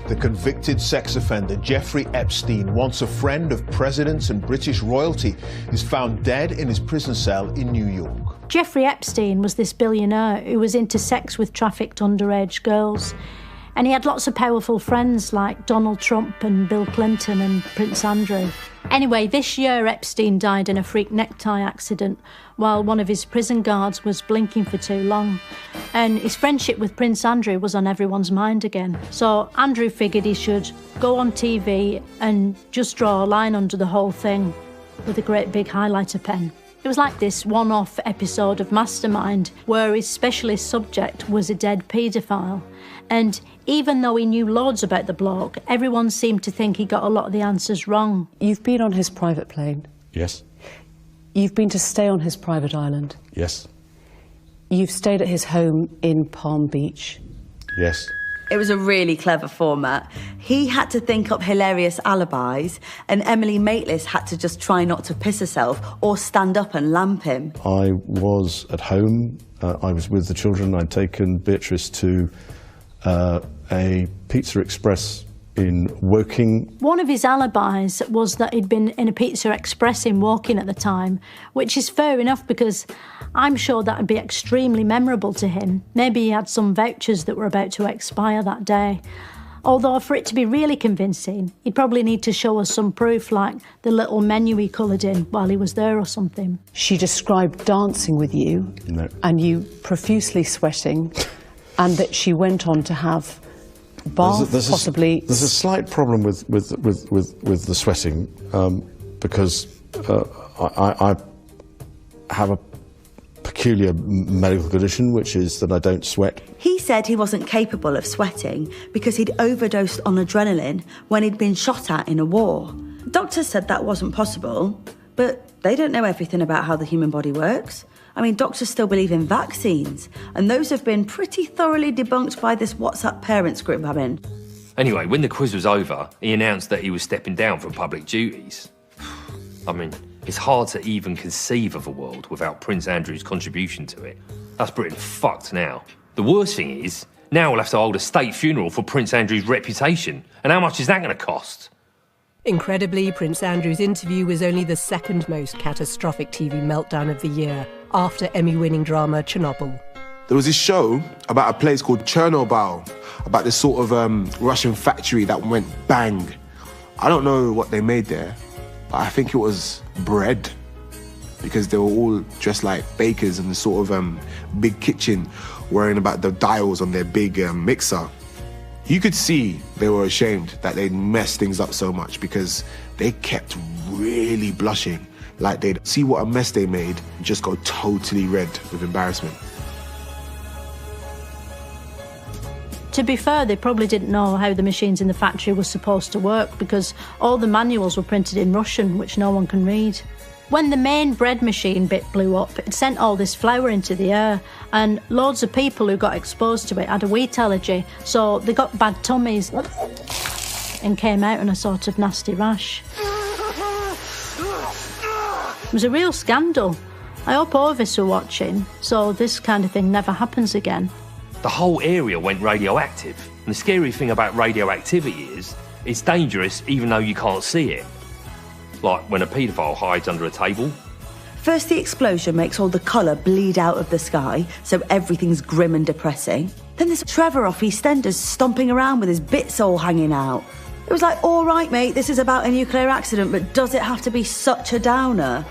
The convicted sex offender Jeffrey Epstein, once a friend of presidents and British royalty, is found dead in his prison cell in New York. Jeffrey Epstein was this billionaire who was into sex with trafficked underage girls. And he had lots of powerful friends like Donald Trump and Bill Clinton and Prince Andrew. Anyway, this year Epstein died in a freak necktie accident while one of his prison guards was blinking for too long. And his friendship with Prince Andrew was on everyone's mind again. So Andrew figured he should go on TV and just draw a line under the whole thing with a great big highlighter pen. It was like this one-off episode of Mastermind where his specialist subject was a dead paedophile. And even though he knew loads about the bloke, everyone seemed to think he got a lot of the answers wrong. You've been on his private plane? Yes. You've been to stay on his private island? Yes. You've stayed at his home in Palm Beach? Yes. It was a really clever format. He had to think up hilarious alibis, and Emily Maitlis had to just try not to piss herself or stand up and lamp him. I was at home. I was with the children. I'd taken Beatrice to a Pizza Express in Woking. One of his alibis was that he'd been in a Pizza Express in Woking at the time, which is fair enough because I'm sure that would be extremely memorable to him. Maybe he had some vouchers that were about to expire that day. Although for it to be really convincing, he'd probably need to show us some proof, like the little menu he coloured in while he was there or something. She described dancing with you, No. and you profusely sweating, and that she went on to have bath, possibly. There's a slight problem with the sweating because I have a peculiar medical condition, which is that I don't sweat. He said he wasn't capable of sweating because he'd overdosed on adrenaline when he'd been shot at in a war. Doctors said that wasn't possible, but they don't know everything about how the human body works. I mean, doctors still believe in vaccines, and those have been pretty thoroughly debunked by this WhatsApp parents group I'm in. Anyway, when the quiz was over, he announced that he was stepping down from public duties. I mean, it's hard to even conceive of a world without Prince Andrew's contribution to it. That's Britain fucked now. The worst thing is, now we'll have to hold a state funeral for Prince Andrew's reputation. And how much is that going to cost? Incredibly, Prince Andrew's interview was only the second most catastrophic TV meltdown of the year, after Emmy-winning drama Chernobyl. There was this show about a place called Chernobyl, about this sort of Russian factory that went bang. I don't know what they made there, but I think it was bread, because they were all dressed like bakers in this sort of big kitchen, worrying about the dials on their big mixer. You could see they were ashamed that they'd messed things up so much because they kept really blushing, like they'd see what a mess they made and just go totally red with embarrassment. To be fair, they probably didn't know how the machines in the factory were supposed to work because all the manuals were printed in Russian, which no one can read. When the main bread machine bit blew up, it sent all this flour into the air, and loads of people who got exposed to it had a wheat allergy, so they got bad tummies and came out in a sort of nasty rash. It was a real scandal. I hope Orvis were watching, so this kind of thing never happens again. The whole area went radioactive. And the scary thing about radioactivity is, it's dangerous even though you can't see it. Like when a paedophile hides under a table. First, the explosion makes all the colour bleed out of the sky, so everything's grim and depressing. Then there's Trevor off EastEnders stomping around with his bits all hanging out. It was like, all right, mate, this is about a nuclear accident, but does it have to be such a downer?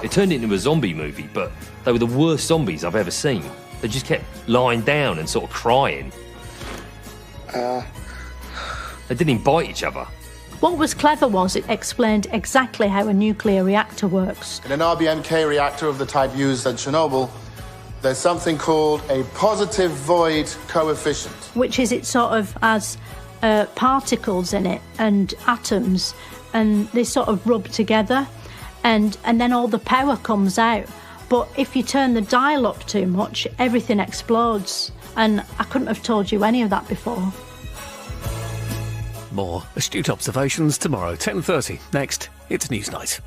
It turned into a zombie movie, but they were the worst zombies I've ever seen. They just kept lying down and sort of crying. They didn't even bite each other. What was clever was it explained exactly how a nuclear reactor works. In an RBMK reactor of the type used at Chernobyl, there's something called a positive void coefficient. Which is it sort of has particles in it and atoms, and they sort of rub together, and then all the power comes out. But if you turn the dial up too much, everything explodes. And I couldn't have told you any of that before. More astute observations tomorrow, 10:30. Next, it's Newsnight.